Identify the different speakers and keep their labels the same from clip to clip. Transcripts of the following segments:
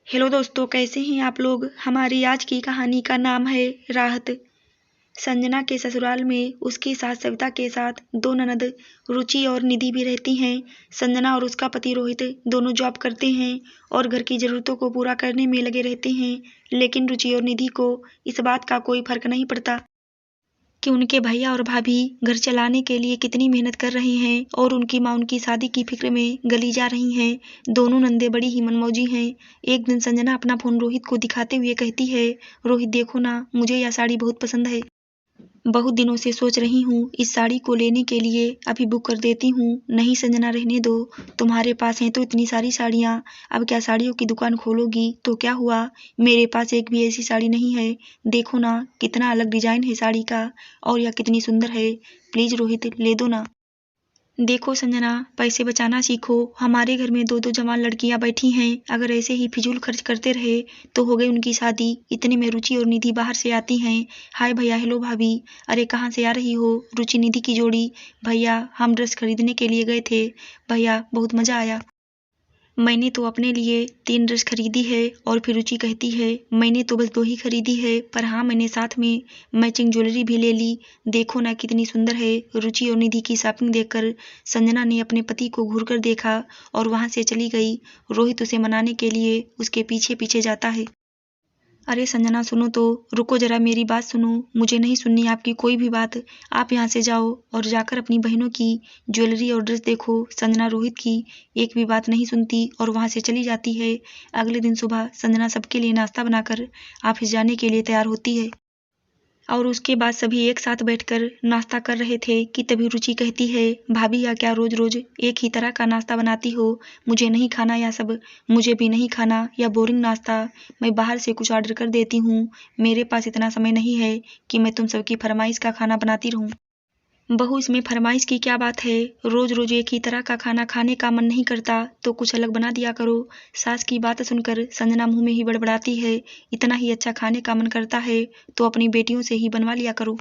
Speaker 1: Hello दोस्तों, कैसे हैं आप लोग। हमारी आज की कहानी का नाम है राहत। संजना के ससुराल में उसकी सास सविता के साथ दो ननद रुचि और निधि भी रहती हैं। संजना और उसका पति रोहित दोनों जॉब करते हैं और घर की ज़रूरतों को पूरा करने में लगे रहते हैं, लेकिन रुचि और निधि को इस बात का कोई फर्क नहीं पड़ता कि उनके भैया और भाभी घर चलाने के लिए कितनी मेहनत कर रहे हैं और उनकी माँ उनकी शादी की फिक्र में गली जा रही हैं। दोनों नंदे बड़ी ही मनमौजी हैं। एक दिन संजना अपना फोन रोहित को दिखाते हुए कहती है, रोहित देखो ना, मुझे यह साड़ी बहुत पसंद है। बहुत दिनों से सोच रही हूँ इस साड़ी को लेने के लिए, अभी बुक कर देती हूँ। नहीं संजना, रहने दो, तुम्हारे पास हैं तो इतनी सारी साड़ियाँ, अब क्या साड़ियों की दुकान खोलोगी तो क्या हुआ। मेरे पास एक भी ऐसी साड़ी नहीं है। देखो ना कितना अलग डिजाइन है साड़ी का, और यह कितनी सुंदर है। प्लीज रोहित ले दो ना। देखो संजना, पैसे बचाना सीखो। हमारे घर में दो दो जवान लड़कियां बैठी हैं, अगर ऐसे ही फिजूल खर्च करते रहे तो हो गई उनकी शादी। इतने में रुचि और निधि बाहर से आती हैं। हाय भैया, हेलो भाभी। अरे कहाँ से आ रही हो। रुचि निधि की जोड़ी। भैया हम ड्रेस खरीदने के लिए गए थे। भैया बहुत मजा आया। मैंने तो अपने लिए 3 ड्रेस खरीदी है। और फिर रुचि कहती है, मैंने तो बस 2 ही खरीदी है, पर हाँ मैंने साथ में मैचिंग ज्वेलरी भी ले ली। देखो ना कितनी सुंदर है। रुचि और निधि की शॉपिंग देखकर संजना ने अपने पति को घूर कर देखा और वहां से चली गई। रोहित उसे मनाने के लिए उसके पीछे पीछे जाता है। अरे संजना सुनो तो, रुको जरा, मेरी बात सुनो। मुझे नहीं सुननी आपकी कोई भी बात। आप यहाँ से जाओ और जाकर अपनी बहनों की ज्वेलरी और ड्रेस देखो। संजना रोहित की एक भी बात नहीं सुनती और वहाँ से चली जाती है। अगले दिन सुबह संजना सबके लिए नाश्ता बनाकर ऑफिस जाने के लिए तैयार होती है और उसके बाद सभी एक साथ बैठकर नाश्ता कर रहे थे कि तभी रुचि कहती है, भाभी या क्या रोज रोज एक ही तरह का नाश्ता बनाती हो। मुझे नहीं खाना यह सब। मुझे भी नहीं खाना यह बोरिंग नाश्ता। मैं बाहर से कुछ ऑर्डर कर देती हूँ। मेरे पास इतना समय नहीं है कि मैं तुम सबकी फरमाइश का खाना बनाती रहूँ। बहू, इसमें फरमाइश की क्या बात है। रोज रोज एक ही तरह का खाना खाने का मन नहीं करता तो कुछ अलग बना दिया करो। सास की बात सुनकर संजना मुंह में ही बड़बड़ाती है, इतना ही अच्छा खाने का मन करता है तो अपनी बेटियों से ही बनवा लिया करो।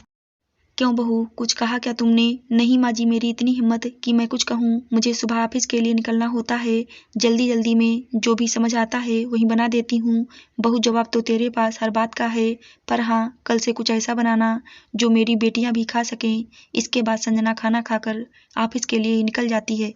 Speaker 1: क्यों बहू, कुछ कहा क्या तुमने। नहीं माँ जी, मेरी इतनी हिम्मत कि मैं कुछ कहूँ। मुझे सुबह ऑफिस के लिए निकलना होता है। जल्दी जल्दी में जो भी समझ आता है वही बना देती हूँ। बहू, जवाब तो तेरे पास हर बात का है, पर हाँ कल से कुछ ऐसा बनाना जो मेरी बेटियां भी खा सकें। इसके बाद संजना खाना खाकर ऑफिस के लिए निकल जाती है।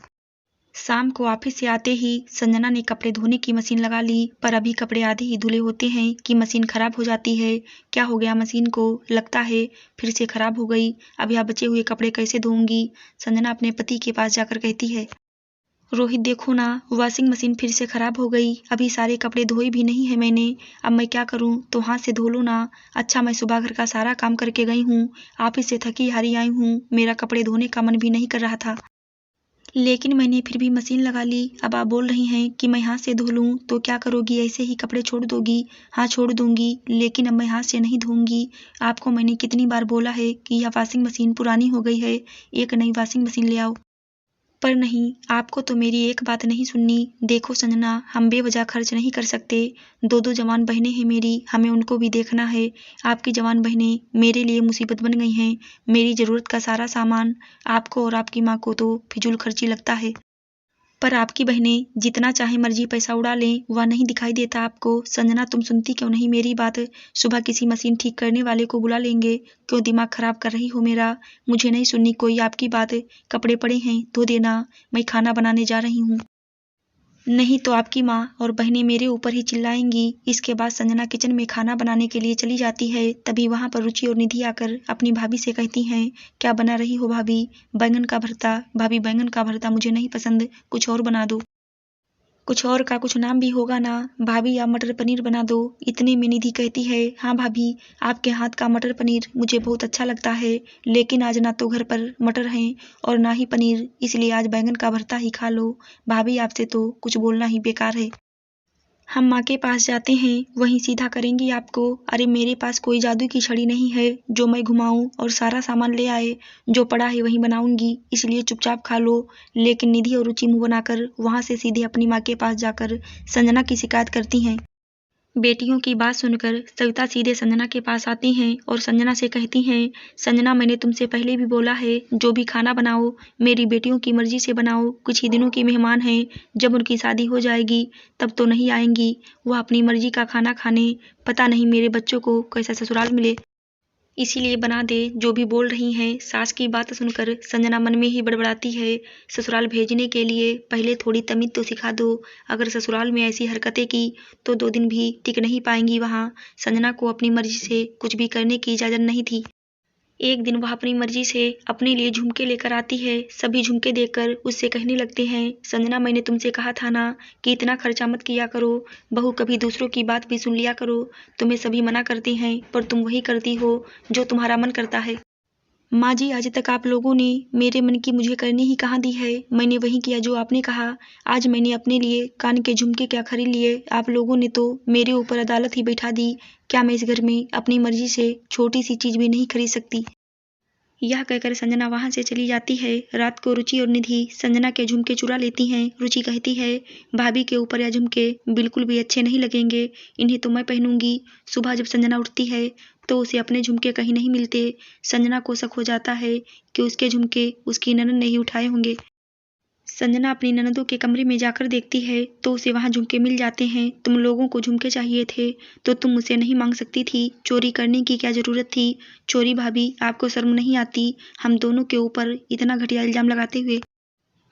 Speaker 1: शाम को ऑफिस से आते ही संजना ने कपड़े धोने की मशीन लगा ली, पर अभी कपड़े आधे ही धुले होते हैं कि मशीन खराब हो जाती है। क्या हो गया मशीन को, लगता है फिर से खराब हो गई। अब यह बचे हुए कपड़े कैसे धोऊंगी। संजना अपने पति के पास जाकर कहती है, रोहित देखो ना, वॉशिंग मशीन फिर से खराब हो गई। अभी सारे कपड़े धोए भी नहीं है मैंने। अब मैं क्या करूं, तो हाथ से धो लो ना। अच्छा, मैं सुबह घर का सारा काम करके गई हूँ, ऑफिस से थकी हारी आई हूँ, मेरा कपड़े धोने का मन भी नहीं कर रहा था, लेकिन मैंने फिर भी मशीन लगा ली। अब आप बोल रही हैं कि मैं हाथ से धो लूँ तो क्या करोगी, ऐसे ही कपड़े छोड़ दोगी। हाँ छोड़ दूंगी, लेकिन अब मैं हाथ से नहीं धोऊंगी। आपको मैंने कितनी बार बोला है कि यह वॉशिंग मशीन पुरानी हो गई है, एक नई वॉशिंग मशीन ले आओ, पर नहीं, आपको तो मेरी एक बात नहीं सुननी। देखो संजना, हम बेवजह खर्च नहीं कर सकते। दो दो जवान बहनें हैं मेरी, हमें उनको भी देखना है। आपकी जवान बहनें मेरे लिए मुसीबत बन गई हैं। मेरी ज़रूरत का सारा सामान आपको और आपकी माँ को तो फिजूल खर्ची लगता है, पर आपकी बहनें जितना चाहे मर्जी पैसा उड़ा लें, वह नहीं दिखाई देता आपको। संजना तुम सुनती क्यों नहीं मेरी बात। सुबह किसी मशीन ठीक करने वाले को बुला लेंगे। क्यों दिमाग खराब कर रही हो मेरा। मुझे नहीं सुननी कोई आपकी बात। कपड़े पड़े हैं धो देना, मैं खाना बनाने जा रही हूँ। नहीं तो आपकी माँ और बहनें मेरे ऊपर ही चिल्लाएंगी। इसके बाद संजना किचन में खाना बनाने के लिए चली जाती है। तभी वहां पर रुचि और निधि आकर अपनी भाभी से कहती हैं, क्या बना रही हो भाभी। बैंगन का भरता। भाभी बैंगन का भरता मुझे नहीं पसंद, कुछ और बना दो। कुछ और का कुछ नाम भी होगा ना। भाभी आप मटर पनीर बना दो। इतने में निधि कहती है, हाँ भाभी, आपके हाथ का मटर पनीर मुझे बहुत अच्छा लगता है, लेकिन आज ना तो घर पर मटर हैं और ना ही पनीर, इसलिए आज बैंगन का भरता ही खा लो। भाभी आपसे तो कुछ बोलना ही बेकार है। हम माँ के पास जाते हैं, वहीं सीधा करेंगी आपको। अरे मेरे पास कोई जादू की छड़ी नहीं है जो मैं घुमाऊं और सारा सामान ले आए। जो पड़ा है वहीं बनाऊंगी, इसलिए चुपचाप खा लो। लेकिन निधि और रुचि मुंह बनाकर वहां से सीधे अपनी माँ के पास जाकर संजना की शिकायत करती हैं। बेटियों की बात सुनकर सविता सीधे संजना के पास आती हैं और संजना से कहती हैं, संजना मैंने तुमसे पहले भी बोला है जो भी खाना बनाओ मेरी बेटियों की मर्जी से बनाओ। कुछ ही दिनों की मेहमान हैं, जब उनकी शादी हो जाएगी तब तो नहीं आएंगी वह अपनी मर्जी का खाना खाने। पता नहीं मेरे बच्चों को कैसा ससुराल मिले, इसीलिए बना दे जो भी बोल रही हैं। सास की बात सुनकर संजना मन में ही बड़बड़ाती है, ससुराल भेजने के लिए पहले थोड़ी तमीज़ तो सिखा दो। अगर ससुराल में ऐसी हरकतें की तो 2 दिन भी टिक नहीं पाएंगी वहाँ। संजना को अपनी मर्जी से कुछ भी करने की इजाज़त नहीं थी। एक दिन वह अपनी मर्जी से अपने लिए झुमके लेकर आती है। सभी झुमके देखकर उससे कहने लगते हैं, संजना मैंने तुमसे कहा था ना कि इतना खर्चा मत किया करो, बहू कभी दूसरों की बात भी सुन लिया करो। तुम्हें सभी मना करते हैं पर तुम वही करती हो जो तुम्हारा मन करता है। माँ जी, आज तक आप लोगों ने मेरे मन की मुझे करनी ही कहाँ दी है, मैंने वही किया जो आपने कहा। आज मैंने अपने लिए कान के झुमके क्या खरीद लिए, आप लोगों ने तो मेरे ऊपर अदालत ही बैठा दी। क्या मैं इस घर में अपनी मर्जी से छोटी सी चीज़ भी नहीं खरीद सकती। यह कहकर संजना वहाँ से चली जाती है। रात को रुचि और निधि संजना के झुमके चुरा लेती हैं। रुचि कहती है, भाभी के ऊपर यह झुमके बिल्कुल भी अच्छे नहीं लगेंगे, इन्हें तो मैं पहनूंगी। सुबह जब संजना उठती है तो उसे अपने झुमके कहीं नहीं मिलते। संजना को शक हो जाता है कि उसके झुमके उसकी ननद ने ही उठाए होंगे। संजना अपनी ननदों के कमरे में जाकर देखती है तो उसे वहाँ झुमके मिल जाते हैं। तुम लोगों को झुमके चाहिए थे तो तुम मुझसे नहीं मांग सकती थी, चोरी करने की क्या जरूरत थी। चोरी भाभी, आपको शर्म नहीं आती हम दोनों के ऊपर इतना घटिया इल्जाम लगाते हुए।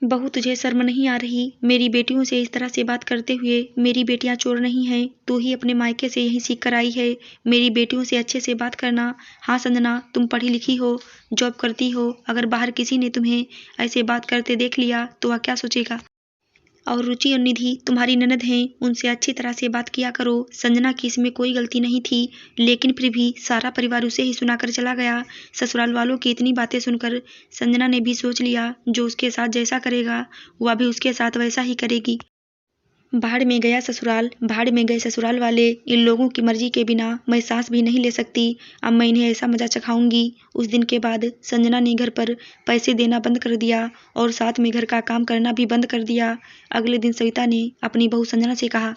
Speaker 1: बहू, तुझे शर्म नहीं आ रही मेरी बेटियों से इस तरह से बात करते हुए। मेरी बेटियां चोर नहीं हैं, तू ही अपने मायके से यही सीख कर आई है मेरी बेटियों से अच्छे से बात करना। हाँ संजना, तुम पढ़ी लिखी हो, जॉब करती हो, अगर बाहर किसी ने तुम्हें ऐसे बात करते देख लिया तो वह क्या सोचेगा। और रुचि और निधि तुम्हारी ननद हैं, उनसे अच्छी तरह से बात किया करो। संजना की इसमें कोई गलती नहीं थी, लेकिन फिर भी सारा परिवार उसे ही सुनाकर चला गया। ससुराल वालों की इतनी बातें सुनकर संजना ने भी सोच लिया जो उसके साथ जैसा करेगा वह भी उसके साथ वैसा ही करेगी। भाड़ में गया ससुराल, भाड़ में गए ससुराल वाले, इन लोगों की मर्जी के बिना मैं सांस भी नहीं ले सकती। अब मैं इन्हें ऐसा मजा चखाऊंगी। उस दिन के बाद संजना ने घर पर पैसे देना बंद कर दिया और साथ में घर का काम करना भी बंद कर दिया। अगले दिन सविता ने अपनी बहू संजना से कहा,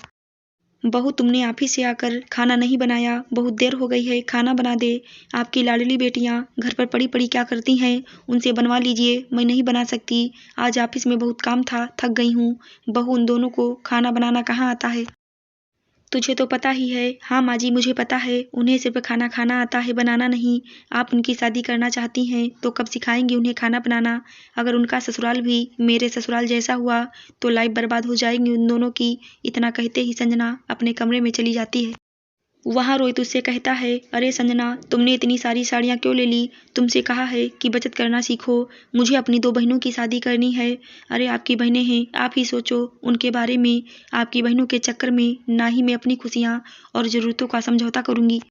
Speaker 1: बहू तुमने ऑफिस से आकर खाना नहीं बनाया, बहुत देर हो गई है, खाना बना दे। आपकी लाडली बेटियां घर पर पड़ी पड़ी क्या करती हैं, उनसे बनवा लीजिए, मैं नहीं बना सकती। आज ऑफिस में बहुत काम था, थक गई हूँ। बहू, उन दोनों को खाना बनाना कहाँ आता है। तुझे तो पता ही है। हाँ माँ जी, मुझे पता है, उन्हें सिर्फ खाना खाना आता है, बनाना नहीं। आप उनकी शादी करना चाहती हैं तो कब सिखाएंगी उन्हें खाना बनाना। अगर उनका ससुराल भी मेरे ससुराल जैसा हुआ तो लाइफ बर्बाद हो जाएगी उन दोनों की। इतना कहते ही संजना अपने कमरे में चली जाती है। वहाँ रोहित उससे कहता है, अरे संजना, तुमने इतनी सारी साड़ियाँ क्यों ले ली, तुमसे कहा है कि बचत करना सीखो। मुझे अपनी 2 बहनों की शादी करनी है। अरे आपकी बहनें हैं, आप ही सोचो उनके बारे में। आपकी बहनों के चक्कर में ना ही मैं अपनी खुशियाँ और ज़रूरतों का समझौता करूँगी,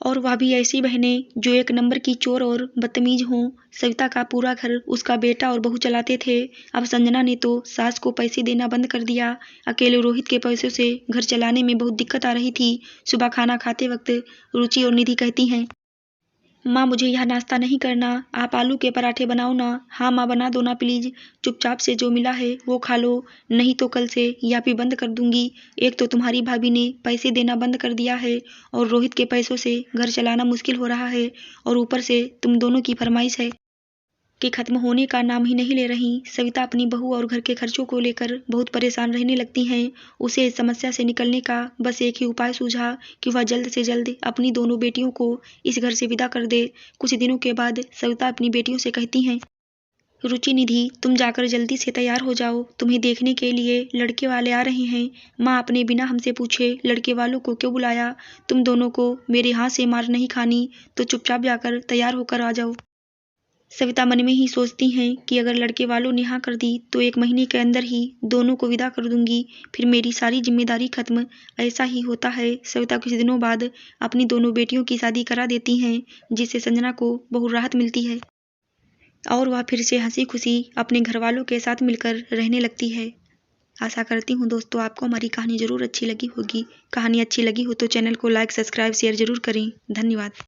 Speaker 1: और वह भी ऐसी बहनें जो एक नंबर की चोर और बदतमीज हों। सविता का पूरा घर उसका बेटा और बहू चलाते थे। अब संजना ने तो सास को पैसे देना बंद कर दिया। अकेले रोहित के पैसों से घर चलाने में बहुत दिक्कत आ रही थी। सुबह खाना खाते वक्त रुचि और निधि कहती हैं, माँ मुझे यह नाश्ता नहीं करना, आप आलू के पराठे बनाओ ना। हाँ माँ, बना दो ना प्लीज़। चुपचाप से जो मिला है वो खा लो, नहीं तो कल से यह भी बंद कर दूंगी। एक तो तुम्हारी भाभी ने पैसे देना बंद कर दिया है और रोहित के पैसों से घर चलाना मुश्किल हो रहा है, और ऊपर से तुम दोनों की फरमाइश है कि खत्म होने का नाम ही नहीं ले रही। सविता अपनी बहू और घर के खर्चों को लेकर बहुत परेशान रहने लगती हैं। उसे इस समस्या से निकलने का बस एक ही उपाय सूझा कि वह जल्द से जल्द अपनी दोनों बेटियों को इस घर से विदा कर दे। कुछ दिनों के बाद सविता अपनी बेटियों से कहती हैं, रुचि, निधि, तुम जाकर जल्दी से तैयार हो जाओ, तुम्हें देखने के लिए लड़के वाले आ रहे हैं। माँ अपने बिना हमसे पूछे लड़के वालों को क्यों बुलाया। तुम दोनों को मेरे हाथ से मार नहीं खानी तो चुपचाप जाकर तैयार होकर आ जाओ। सविता मन में ही सोचती हैं कि अगर लड़के वालों ने हाँ कर दी तो 1 महीने के अंदर ही दोनों को विदा कर दूंगी, फिर मेरी सारी जिम्मेदारी खत्म। ऐसा ही होता है। सविता कुछ दिनों बाद अपनी दोनों बेटियों की शादी करा देती हैं, जिससे संजना को बहुत राहत मिलती है और वह फिर से हंसी खुशी अपने घर वालों के साथ मिलकर रहने लगती है। आशा करती हूँ दोस्तों आपको हमारी कहानी ज़रूर अच्छी लगी होगी। कहानी अच्छी लगी हो तो चैनल को लाइक, सब्सक्राइब, शेयर ज़रूर करें। धन्यवाद।